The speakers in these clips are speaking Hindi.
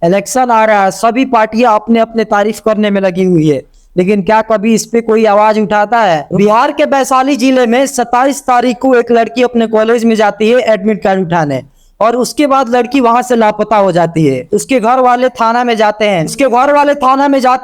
इलेक्शन आ रहा है, सभी पार्टियां अपने अपने तारीफ करने में लगी हुई है, लेकिन क्या कभी इस पे कोई आवाज उठाता है? बिहार के वैशाली जिले में 27 तारीख को एक लड़की अपने कॉलेज में जाती है एडमिट कार्ड उठाने, और उसके बाद लड़की वहां से लापता हो जाती है। उसके घर वाले थाना में जाते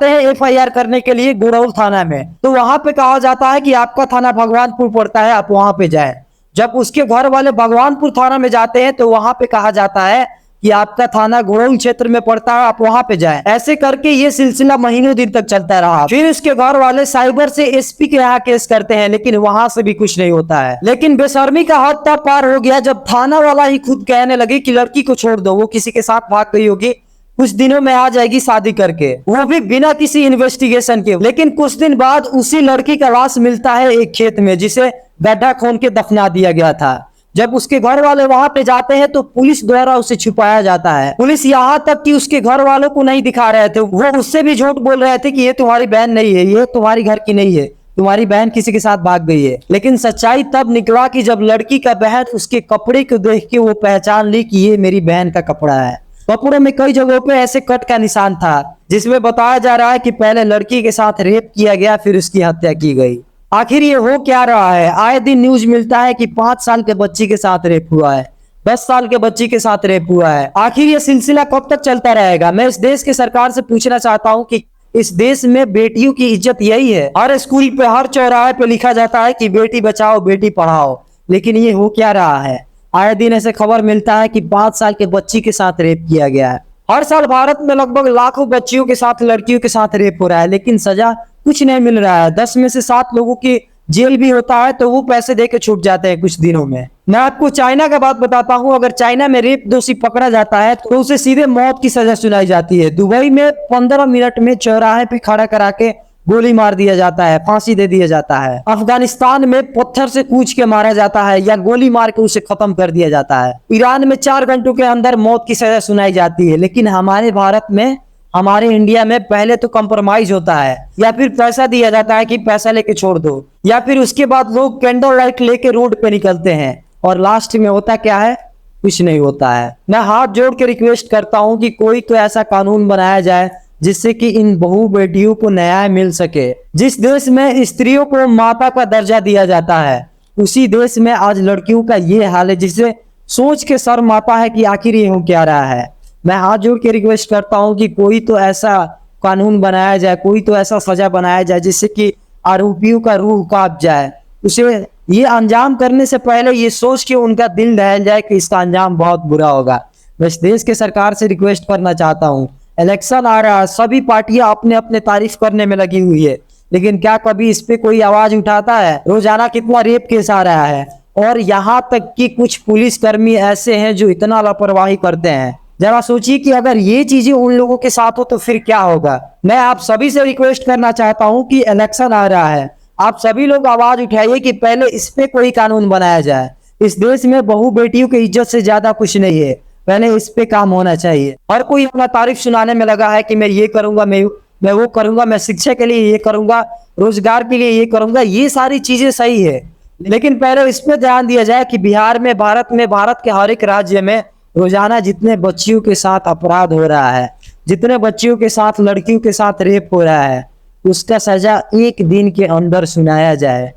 हैं एफआईआर करने के लिए गुड़ौल थाना में। तो वहां पे कहा जाता है कि आपका थाना भगवानपुर पड़ता है, आप वहां पे जाए। जब उसके घर वाले भगवानपुर थाना में जाते हैं तो वहां पे कहा जाता है कि आपका थाना घोड़ौल क्षेत्र में पड़ता है, आप वहां पे जाएं। ऐसे करके ये सिलसिला महीनों दिन तक चलता रहा। फिर इसके घर वाले साइबर से एसपी के यहाँ केस करते हैं, लेकिन वहां से भी कुछ नहीं होता है। लेकिन बेशर्मी का हद तक पार हो गया जब थाना वाला ही खुद कहने लगे कि लड़की को छोड़ दो, वो किसी के साथ भाग गई होगी, कुछ दिनों में आ जाएगी शादी करके, वो भी बिना किसी इन्वेस्टिगेशन के। लेकिन कुछ दिन बाद उसी लड़की का लाश मिलता है एक खेत में, जिसे गड्ढा खोद के दफना दिया गया था। जब उसके घर वाले वहां पे जाते हैं तो पुलिस द्वारा उसे छुपाया जाता है। पुलिस यहाँ तक कि उसके घर वालों को नहीं दिखा रहे थे, वो उससे भी झूठ बोल रहे थे कि ये तुम्हारी बहन नहीं है, ये तुम्हारी घर की नहीं है, तुम्हारी बहन किसी के साथ भाग गई है। लेकिन सच्चाई तब निकला कि जब लड़की का बहन उसके कपड़े को देख के वो पहचान ली कि ये मेरी बहन का कपड़ा है। कपड़े में कई जगहों पे ऐसे कट का निशान था, जिसमें बताया जा रहा है कि पहले लड़की के साथ रेप किया गया, फिर उसकी हत्या की गई। आखिर ये हो क्या रहा है? आए दिन न्यूज मिलता है कि 5 साल के बच्ची के साथ रेप हुआ है, 10 साल के बच्ची के साथ रेप हुआ है। आखिर ये सिलसिला कब तक चलता रहेगा? मैं इस देश के सरकार से पूछना चाहता हूँ कि इस देश में बेटियों की इज्जत यही है। हर स्कूल पे, हर चौराहे पे लिखा जाता है कि बेटी बचाओ बेटी पढ़ाओ, लेकिन ये हो क्या रहा है? आए दिन ऐसे खबर मिलता है कि 5 साल के बच्ची के साथ रेप किया गया है। हर साल भारत में लगभग लाखों बच्चियों के साथ, लड़कियों के साथ रेप हो रहा है, लेकिन सजा कुछ नहीं मिल रहा है। 10 में से 7 लोगों की जेल भी होता है तो वो पैसे दे के छूट जाते हैं कुछ दिनों में। मैं आपको चाइना का बात बताता हूँ। अगर चाइना में रेप दोषी पकड़ा जाता है तो उसे सीधे मौत की सजा सुनाई जाती है। दुबई में 15 मिनट में चौराहे पे खड़ा करा के गोली मार दिया जाता है, फांसी दे दिया जाता है। अफगानिस्तान में पत्थर से कूच के मारा जाता है या गोली मार के उसे खत्म कर दिया जाता है। ईरान में 4 घंटों के अंदर मौत की सजा सुनाई जाती है। लेकिन हमारे भारत में, हमारे इंडिया में पहले तो कंप्रोमाइज होता है, या फिर पैसा दिया जाता है कि पैसा लेके छोड़ दो, या फिर उसके बाद लोग कैंडल लाइट लेके रोड पे निकलते हैं, और लास्ट में होता क्या है? कुछ नहीं होता है। मैं हाथ जोड़ के रिक्वेस्ट करता हूँ कि कोई तो ऐसा कानून बनाया जाए जिससे कि इन बहू बेटियों को न्याय मिल सके। जिस देश में स्त्रियों को माता का दर्जा दिया जाता है, उसी देश में आज लड़कियों का ये हाल है, जिसे सोच के शर्म आता है कि आखिर ये हो क्या रहा है। मैं हाथ जोड़ के रिक्वेस्ट करता हूं कि कोई तो ऐसा कानून बनाया जाए, कोई तो ऐसा सजा बनाया जाए जिससे कि आरोपियों का रूह कांप जाए। उसे ये अंजाम करने से पहले ये सोच के उनका दिल दहल जाए कि इसका अंजाम बहुत बुरा होगा। मैं इस देश के सरकार से रिक्वेस्ट करना चाहता हूँ, इलेक्शन आ रहा है, सभी पार्टियां अपने अपने तारीफ करने में लगी हुई है, लेकिन क्या कभी इस पे कोई आवाज उठाता है? रोजाना कितना रेप केस आ रहा है, और यहाँ तक कि कुछ पुलिसकर्मी ऐसे हैं जो इतना लापरवाही करते हैं। जरा सोचिए कि अगर ये चीजें उन लोगों के साथ हो तो फिर क्या होगा। मैं आप सभी से रिक्वेस्ट करना चाहता हूं कि इलेक्शन आ रहा है, आप सभी लोग आवाज उठाइए कि पहले इस पे कोई कानून बनाया जाए। इस देश में बहू बेटियों की इज्जत से ज्यादा कुछ नहीं है, पहले इस पे काम होना चाहिए। हर कोई अपना तारीफ सुनाने में लगा है कि मैं ये करूंगा, मैं वो करूंगा, मैं शिक्षा के लिए ये करूंगा, रोजगार के लिए ये करूंगा। ये सारी चीजें सही है, लेकिन पहले इस पे ध्यान दिया जाए कि बिहार में, भारत के हर एक राज्य में रोजाना जितने बच्चियों के साथ अपराध हो रहा है, जितने बच्चियों के साथ, लड़कियों के साथ रेप हो रहा है, उसका सजा एक दिन के अंदर सुनाया जाए।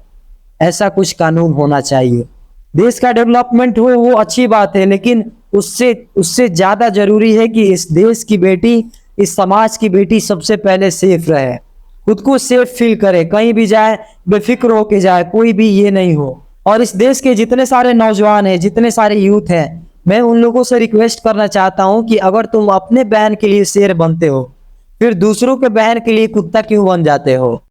ऐसा कुछ कानून होना चाहिए। देश का डेवलपमेंट हो वो अच्छी बात है, लेकिन उससे ज्यादा जरूरी है कि इस देश की बेटी, इस समाज की बेटी सबसे पहले सेफ रहे, खुद को सेफ फील करे, कहीं भी जाए बेफिक्र होके जाए, कोई भी ये नहीं हो। और इस देश के जितने सारे नौजवान हैं, जितने सारे यूथ हैं, मैं उन लोगों से रिक्वेस्ट करना चाहता हूं कि अगर तुम अपने बहन के लिए शेर बनते हो, फिर दूसरों के बहन के लिए कुत्ता क्यों बन जाते हो?